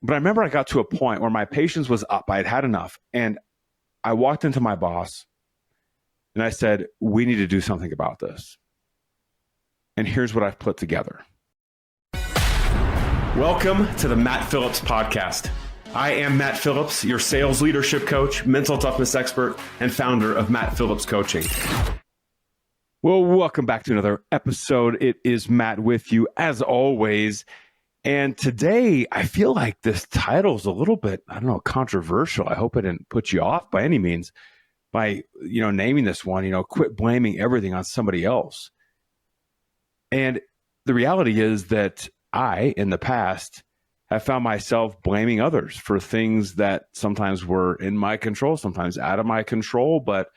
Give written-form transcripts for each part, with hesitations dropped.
But I remember I got to a point where my patience was up. I had had enough. And I walked into my boss and I said, we need to do something about this. And here's what I've put together. Welcome to the Matt Phillips Podcast. I am Matt Phillips, your sales leadership coach, mental toughness expert, and founder of Matt Phillips Coaching. Well, welcome back to another episode. It is Matt with you as always. And today I feel like this title is a little bit, controversial. I hope I didn't put you off by any means by, naming this one, quit blaming everything on somebody else. And the reality is that I, in the past, have found myself blaming others for things that sometimes were in my control, sometimes out of my control, but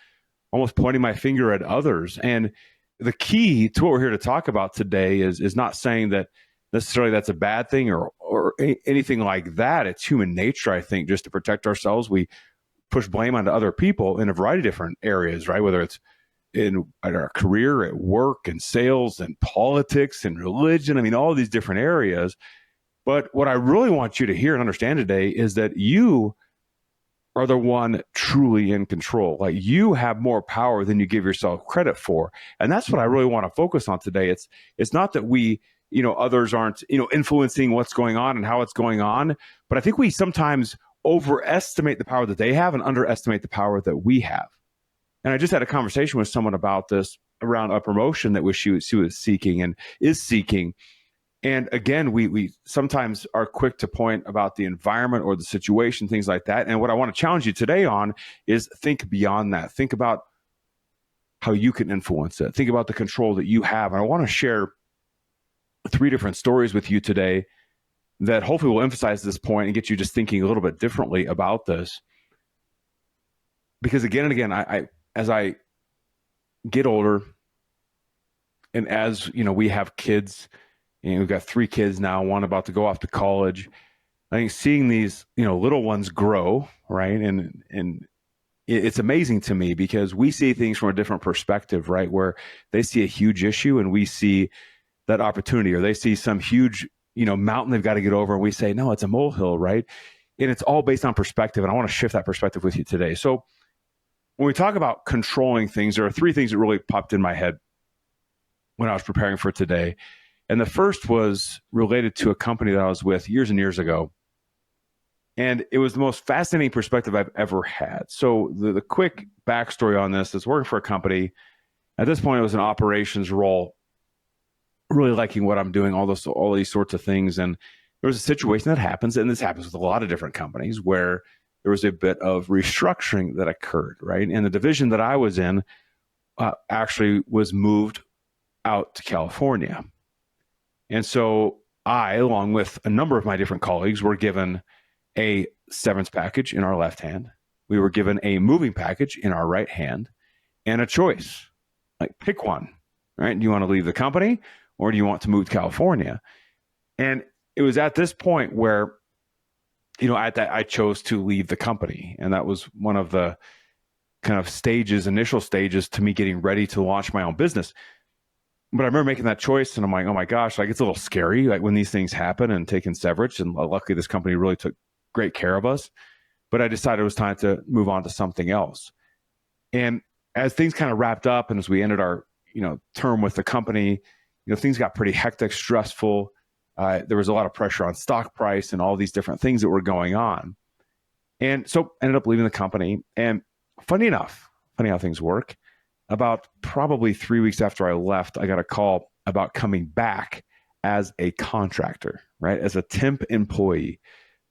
almost pointing my finger at others. And the key to what we're here to talk about today is not saying that necessarily that's a bad thing or anything like that. It's human nature, I think, just to protect ourselves. We push blame onto other people in a variety of different areas, right? Whether it's in our career, at work, and sales, and politics, and religion. All these different areas. But what I really want you to hear and understand today is that you are the one truly in control. Like, you have more power than you give yourself credit for. And that's what I really want to focus on today. It's not that we, others aren't, influencing what's going on and how it's going on. But I think we sometimes overestimate the power that they have and underestimate the power that we have. And I just had a conversation with someone about this around a promotion that she was seeking and is seeking. And again, we sometimes are quick to point about the environment or the situation, things like that. And what I want to challenge you today on is think beyond that. Think about how you can influence it. Think about the control that you have. And I want to share 3 different stories with you today that hopefully will emphasize this point and get you just thinking a little bit differently about this. Because again and again, I as I get older, and as we have kids, we've got 3 kids now, one about to go off to college. I think seeing these little ones grow, right, and it's amazing to me because we see things from a different perspective, right, where they see a huge issue and we see that opportunity, or they see some huge mountain they've got to get over, and we say, no, it's a molehill, right? And it's all based on perspective, and I want to shift that perspective with you today. So when we talk about controlling things, there are 3 things that really popped in my head when I was preparing for today. And the first was related to a company that I was with years and years ago. And it was the most fascinating perspective I've ever had. So the quick backstory on this is working for a company. At this point, it was an operations role, really liking what I'm doing, all these sorts of things. And there was a situation that happens, and this happens with a lot of different companies, where there was a bit of restructuring that occurred, right? And the division that I was in actually was moved out to California. And so I, along with a number of my different colleagues, were given a severance package in our left hand. We were given a moving package in our right hand, and a choice, like, pick one, right? Do you want to leave the company, or do you want to move to California? And it was at this point where, I chose to leave the company. And that was one of the kind of initial stages to me getting ready to launch my own business. But I remember making that choice, and I'm like, oh my gosh, like, it's a little scary, like, when these things happen, and taking severance. And luckily this company really took great care of us. But I decided it was time to move on to something else. And as things kind of wrapped up, and as we ended our, term with the company, things got pretty hectic, stressful. There was a lot of pressure on stock price and all these different things that were going on. And so I ended up leaving the company. And funny how things work, about probably 3 weeks after I left, I got a call about coming back as a contractor, right? As a temp employee.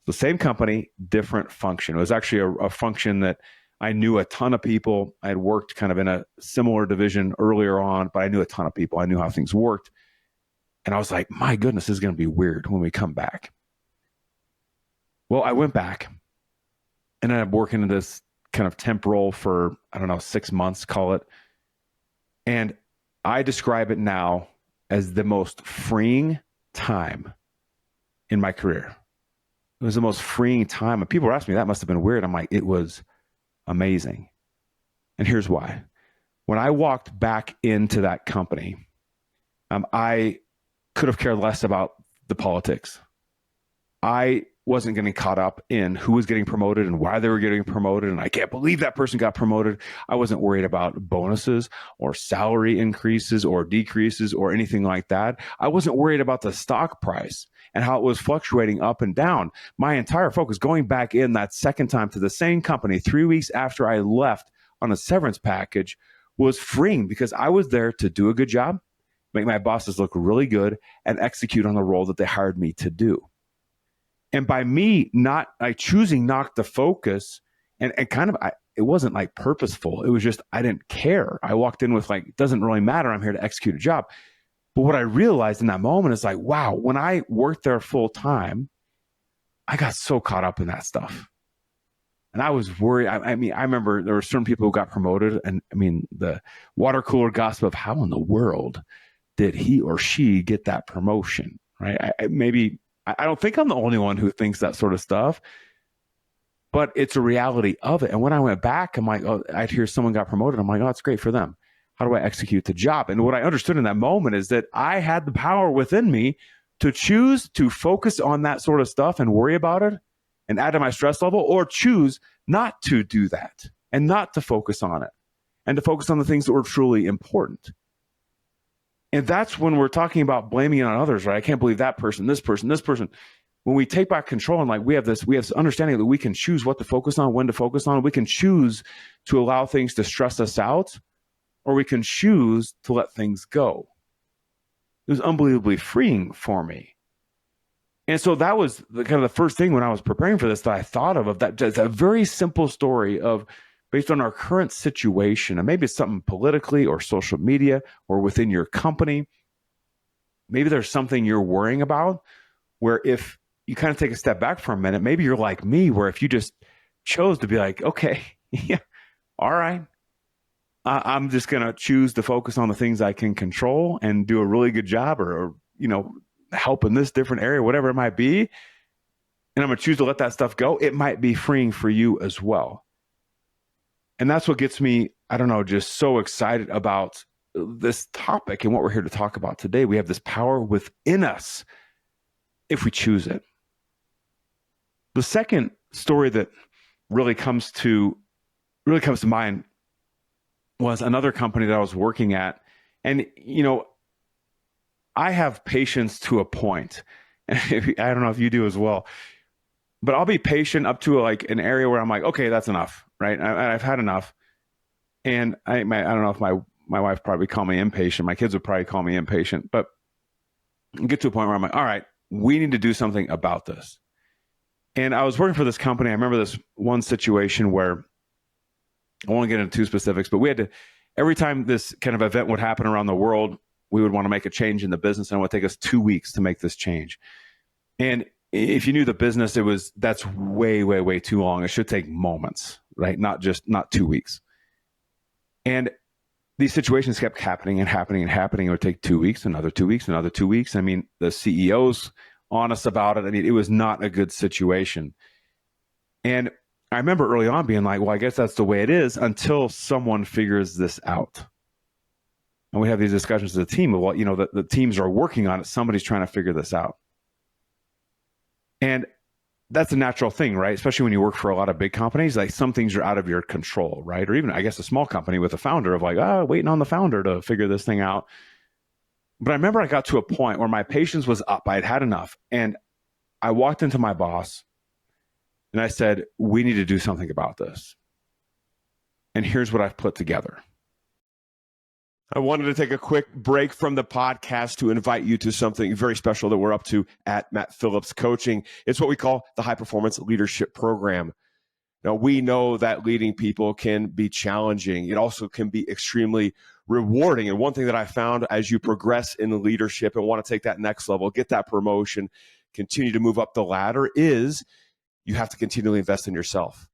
The same company, different function. It was actually a function that I knew a ton of people. I had worked kind of in a similar division earlier on, but I knew a ton of people. I knew how things worked. And I was like, my goodness, this is going to be weird when we come back. Well, I went back and ended up working in this kind of temp role for, 6 months, call it. And I describe it now as the most freeing time in my career. It was the most freeing time. And people were asking me, that must have been weird. I'm like, it was amazing. And here's why. When I walked back into that company, I could have cared less about the politics. I wasn't getting caught up in who was getting promoted and why they were getting promoted. And I can't believe that person got promoted. I wasn't worried about bonuses or salary increases or decreases or anything like that. I wasn't worried about the stock price and how it was fluctuating up and down. My entire focus going back in that second time to the same company 3 weeks after I left on a severance package was freeing, because I was there to do a good job, make my bosses look really good, and execute on the role that they hired me to do. And by me choosing not to focus, and it wasn't like purposeful. It was just, I didn't care. I walked in with like, it doesn't really matter. I'm here to execute a job. But what I realized in that moment is like, wow, when I worked there full time, I got so caught up in that stuff. And I was worried. I remember there were certain people who got promoted, and the water cooler gossip of how in the world did he or she get that promotion, right? I don't think I'm the only one who thinks that sort of stuff, but it's a reality of it. And when I went back, I'm like, oh, I'd hear someone got promoted. I'm like, oh, it's great for them. How do I execute the job? And what I understood in that moment is that I had the power within me to choose to focus on that sort of stuff and worry about it and add to my stress level, or choose not to do that and not to focus on it and to focus on the things that were truly important. And that's when we're talking about blaming it on others, right? I can't believe that person, this person, this person. When we take back control and like we have this understanding that we can choose what to focus on, when to focus on. We can choose to allow things to stress us out, or we can choose to let things go. It was unbelievably freeing for me. And so that was the first thing when I was preparing for this that I thought of that, just a very simple story of, based on our current situation, and maybe it's something politically or social media or within your company. Maybe there's something you're worrying about where if you kind of take a step back for a minute, maybe you're like me, where if you just chose to be like, okay, yeah, all right, I'm just going to choose to focus on the things I can control and do a really good job, or help in this different area, whatever it might be. And I'm going to choose to let that stuff go. It might be freeing for you as well. And that's what gets me, just so excited about this topic and what we're here to talk about today. We have this power within us if we choose it. The second story that really comes to mind was another company that I was working at. And, I have patience to a point. And I don't know if you do as well, but I'll be patient up to an area where I'm like, okay, that's enough, right? I've had enough. And I don't know if my wife probably call me impatient. My kids would probably call me impatient, but get to a point where I'm like, all right, we need to do something about this. And I was working for this company. I remember this one situation where, I won't get into too specifics, but we had to, every time this kind of event would happen around the world, we would want to make a change in the business, and it would take us 2 weeks to make this change. And if you knew the business, that's way, way, way too long. It should take moments, right? Not 2 weeks. And these situations kept happening and happening and happening. It would take 2 weeks, another 2 weeks, another 2 weeks. The CEO's honest about it. It was not a good situation. And I remember early on being like, well, I guess that's the way it is until someone figures this out. And we have these discussions as a team of, the teams are working on it. Somebody's trying to figure this out. And that's a natural thing, right? Especially when you work for a lot of big companies, like some things are out of your control, right? Or even, I guess, a small company with a founder of waiting on the founder to figure this thing out. But I remember I got to a point where my patience was up. I had had enough. And I walked into my boss and I said, we need to do something about this. And here's what I've put together. I wanted to take a quick break from the podcast to invite you to something very special that we're up to at Matt Phillips Coaching. It's what we call the High Performance Leadership Program. Now, we know that leading people can be challenging. It also can be extremely rewarding. And one thing that I found as you progress in leadership and want to take that next level, get that promotion, continue to move up the ladder, is you have to continually invest in yourself.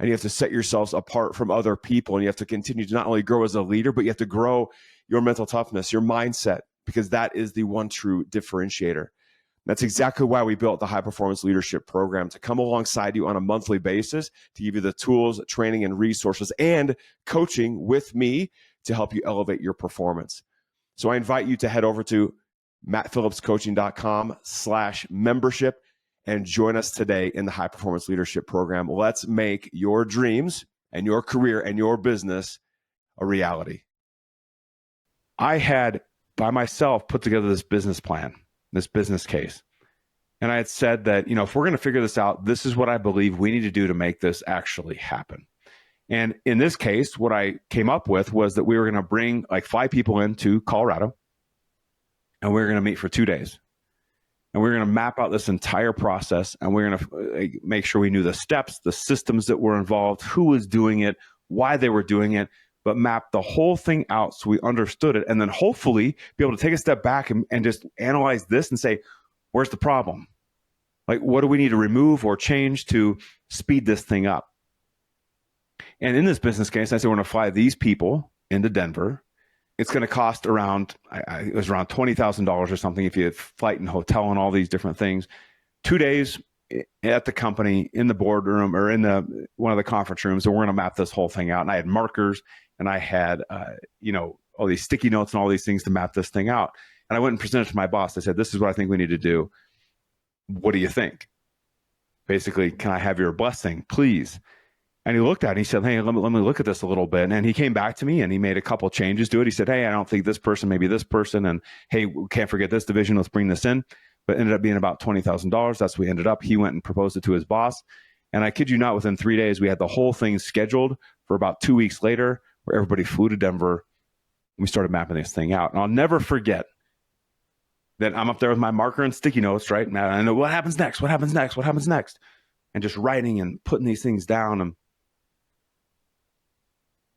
And you have to set yourselves apart from other people. And you have to continue to not only grow as a leader, but you have to grow your mental toughness, your mindset, because that is the one true differentiator. That's exactly why we built the High Performance Leadership Program, to come alongside you on a monthly basis, to give you the tools, training, and resources, and coaching with me to help you elevate your performance. So I invite you to head over to mattphillipscoaching.com/membership and join us today in the High Performance Leadership Program. Let's make your dreams and your career and your business a reality. I had, by myself, put together this business plan, this business case. And I had said that, if we're going to figure this out, this is what I believe we need to do to make this actually happen. And in this case, what I came up with was that we were going to bring like 5 people into Colorado, and we were going to meet for 2 days. And we're going to map out this entire process, and we're going to make sure we knew the steps, the systems that were involved, who was doing it, why they were doing it, but map the whole thing out so we understood it. And then hopefully be able to take a step back and just analyze this and say, where's the problem? Like, what do we need to remove or change to speed this thing up? And in this business case, I said, we're going to fly these people into Denver. It's going to cost around, it was around $20,000 or something if you had flight and hotel and all these different things. 2 days at the company, in the boardroom or in one of the conference rooms, and we're going to map this whole thing out. And I had markers, and I had, all these sticky notes and all these things to map this thing out. And I went and presented to my boss. I said, this is what I think we need to do. What do you think? Basically, can I have your blessing, please? And he looked at it and he said, hey, let me look at this a little bit. And he came back to me and he made a couple changes to it. He said, hey, I don't think this person, maybe this person. And hey, we can't forget this division. Let's bring this in. But it ended up being about $20,000. That's what we ended up. He went and proposed it to his boss. And I kid you not, within 3 days, we had the whole thing scheduled for about 2 weeks later, where everybody flew to Denver. We started mapping this thing out. And I'll never forget that I'm up there with my marker and sticky notes, right? And I know what happens next, what happens next, what happens next. And just writing and putting these things down. And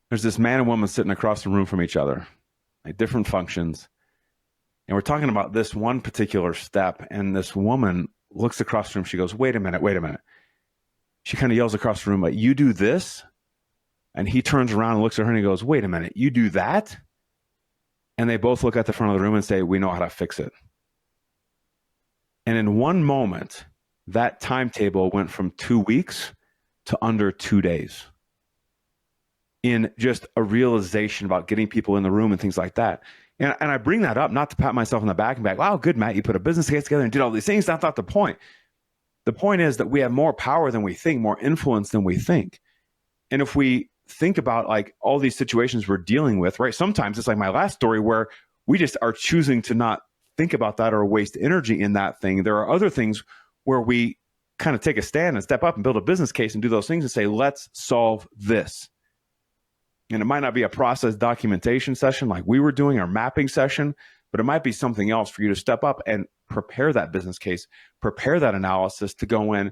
there's this man and woman sitting across the room from each other, like different functions. And we're talking about this one particular step. And this woman looks across the room. She goes, wait a minute. She kind of yells across the room, like, you do this? And he turns around and looks at her and he goes, wait a minute, you do that? And they both look at the front of the room and say, we know how to fix it. And in one moment, that timetable went from 2 weeks to under 2 days. In just a realization about getting people in the room and things like that. And I bring that up not to pat myself on the back and be like, wow, good, Matt, you put a business case together and did all these things. That's not the point. The point is that we have more power than we think, more influence than we think. And if we think about like all these situations we're dealing with, right? Sometimes it's like my last story where we just are choosing to not think about that or waste energy in that thing. There are other things where we kind of take a stand and step up and build a business case and do those things and say, let's solve this. And it might not be a process documentation session like we were doing, our mapping session, but it might be something else for you to step up and prepare that business case, prepare that analysis to go in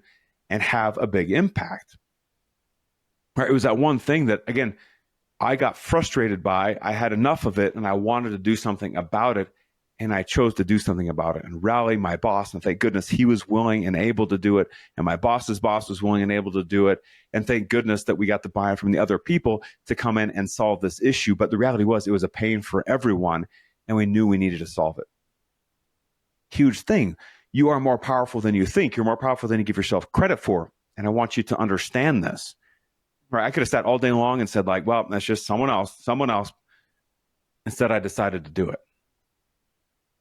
and have a big impact. Right? It was that one thing that, again, I got frustrated by. I had enough of it and I wanted to do something about it. And I chose to do something about it and rally my boss. And thank goodness he was willing and able to do it. And my boss's boss was willing and able to do it. And thank goodness that we got the buy-in from the other people to come in and solve this issue. But the reality was it was a pain for everyone. And we knew we needed to solve it. Huge thing. You are more powerful than you think. You're more powerful than you give yourself credit for. And I want you to understand this. Right? I could have sat all day long and said like, well, that's just someone else. Instead, I decided to do it.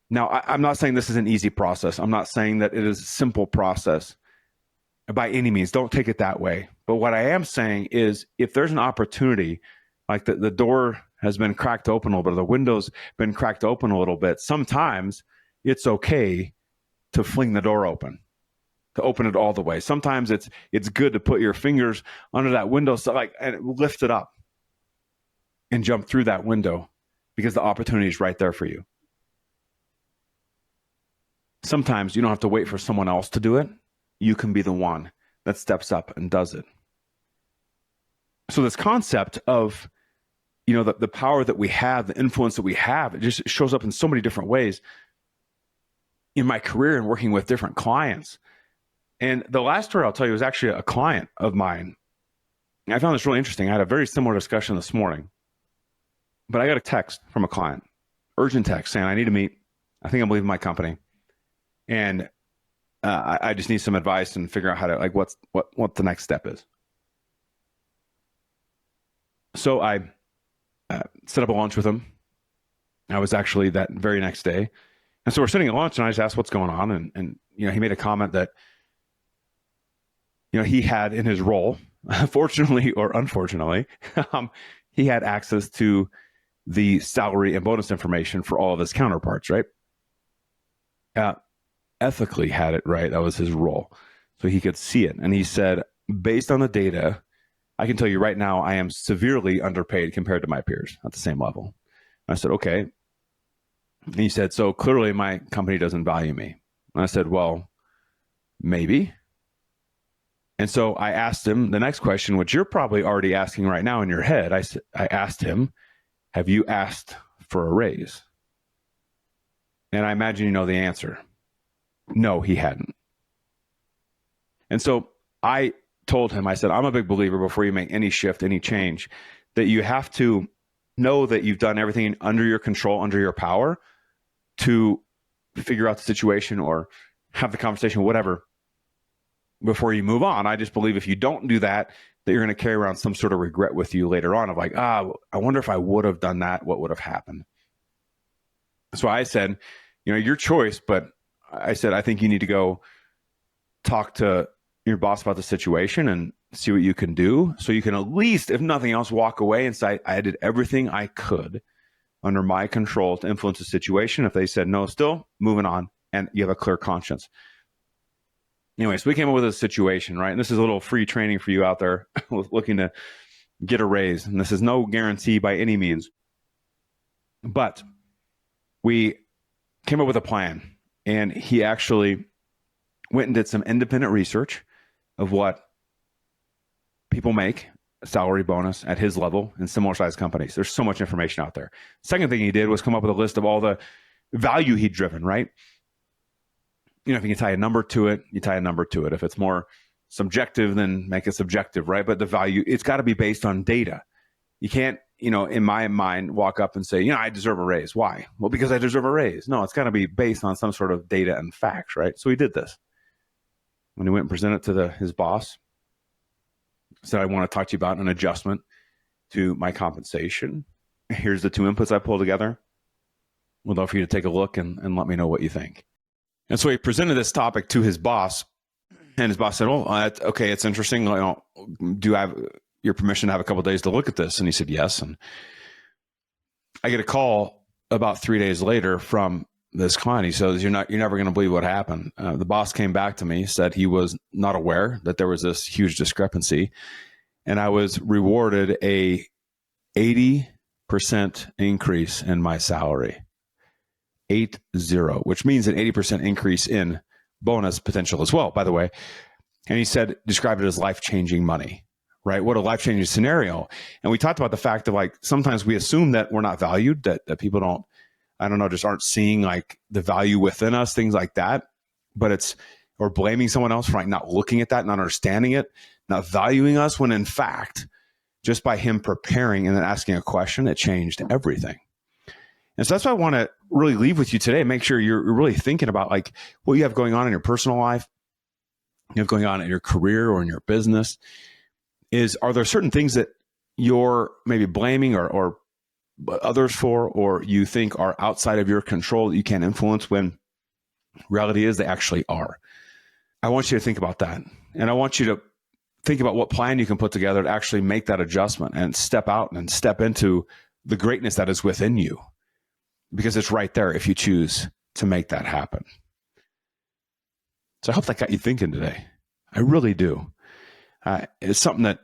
Now, I'm not saying this is an easy process. I'm not saying that it is a simple process by any means. Don't take it that way. But what I am saying is if there's an opportunity, like the door has been cracked open a little bit, or the window's been cracked open a little bit, sometimes it's okay to fling the door open, to open it all the way. Sometimes it's good to put your fingers under that window and lift it up and jump through that window because the opportunity is right there for you. Sometimes you don't have to wait for someone else to do it. You can be the one that steps up and does it. So this concept of, the power that we have, the influence that we have, it just shows up in so many different ways in my career and working with different clients. And the last story I'll tell you was actually a client of mine. I found this really interesting. I had a very similar discussion this morning, but I got a text from a client, urgent text saying, I need to meet. I think I'm leaving my company. And I just need some advice and figure out how to what the next step is. So I set up a lunch with him. I was actually that very next day, and so we're sitting at lunch, and I just asked what's going on, and he made a comment that he had in his role, fortunately or unfortunately, he had access to the salary and bonus information for all of his counterparts, right? Ethically had it, right? That was his role. So he could see it. And he said, based on the data, I can tell you right now, I am severely underpaid compared to my peers at the same level. I said, okay. And he said, so clearly my company doesn't value me. And I said, well, maybe. And so I asked him the next question, which you're probably already asking right now in your head. I asked him, have you asked for a raise? And I imagine you know the answer. No, he hadn't. And so I told him, I said, I'm a big believer before you make any shift, any change, that you have to know that you've done everything under your control, under your power to figure out the situation or have the conversation, whatever, before you move on. I just believe if you don't do that, that you're going to carry around some sort of regret with you later on of like, I wonder if I would have done that, what would have happened? So I said, your choice, but I said, I think you need to go talk to your boss about the situation and see what you can do. So you can at least, if nothing else, walk away and say, I did everything I could under my control to influence the situation. If they said no, still moving on, and you have a clear conscience. Anyway, so we came up with a situation, right? And this is a little free training for you out there looking to get a raise. And this is no guarantee by any means. But we came up with a plan. And he actually went and did some independent research of what people make, a salary bonus at his level in similar sized companies. There's so much information out there. Second thing he did was come up with a list of all the value he'd driven, right? If you can tie a number to it, you tie a number to it. If it's more subjective, then make it subjective, right? But the value, it's got to be based on data. You can't, in my mind, walk up and say, I deserve a raise. Why? Well, because I deserve a raise. No, it's got to be based on some sort of data and facts, right? So he did this. When he went and presented to his boss, said, I want to talk to you about an adjustment to my compensation. Here's the two inputs I pulled together. Would love for you to take a look and let me know what you think. And so he presented this topic to his boss, and his boss said, okay, it's interesting. Do I have your permission to have a couple of days to look at this? And he said, yes. And I get a call about 3 days later from this client. He says, you're never going to believe what happened. The boss came back to me, said he was not aware that there was this huge discrepancy. And I was rewarded a 80% increase in my salary. 80, which means an 80% increase in bonus potential as well, by the way. And he said, describe it as life-changing money, right? What a life-changing scenario. And we talked about the fact of sometimes we assume that we're not valued, that people just aren't seeing the value within us, things like that. But or blaming someone else for not looking at that, not understanding it, not valuing us, when in fact, just by him preparing and then asking a question, it changed everything. And so that's what I want to really leave with you today. Make sure you're really thinking about what you have going on in your personal life, you have going on in your career or in your business. Are there certain things that you're maybe blaming or others for, or you think are outside of your control that you can't influence, when reality is they actually are? I want you to think about that. And I want you to think about what plan you can put together to actually make that adjustment and step out and step into the greatness that is within you. Because it's right there if you choose to make that happen. So I hope that got you thinking today. I really do. It's something that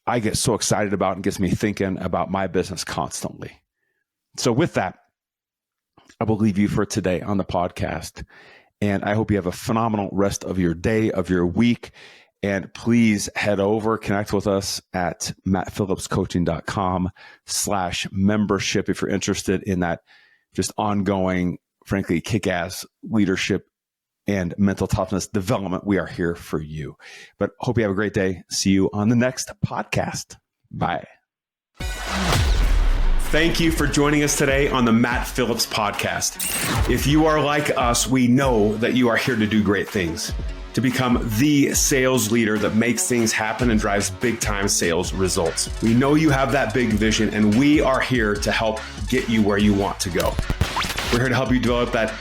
I get so excited about and gets me thinking about my business constantly. So with that, I will leave you for today on the podcast. And I hope you have a phenomenal rest of your day, of your week. And please head over, connect with us at mattphillipscoaching.com/membership if you're interested in that just ongoing, frankly, kick-ass leadership and mental toughness development. We are here for you. But hope you have a great day. See you on the next podcast. Bye. Thank you for joining us today on the Matt Phillips Podcast. If you are like us, we know that you are here to do great things, to become the sales leader that makes things happen and drives big-time sales results. We know you have that big vision, and we are here to help get you where you want to go. We're here to help you develop that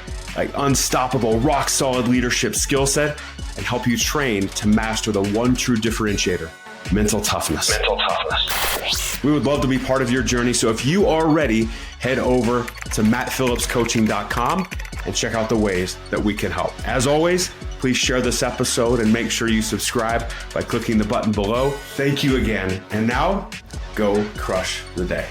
unstoppable, rock-solid leadership skill set and help you train to master the one true differentiator, mental toughness. We would love to be part of your journey. So if you are ready, head over to mattphillipscoaching.com and check out the ways that we can help. As always, please share this episode and make sure you subscribe by clicking the button below. Thank you again. And now, go crush the day.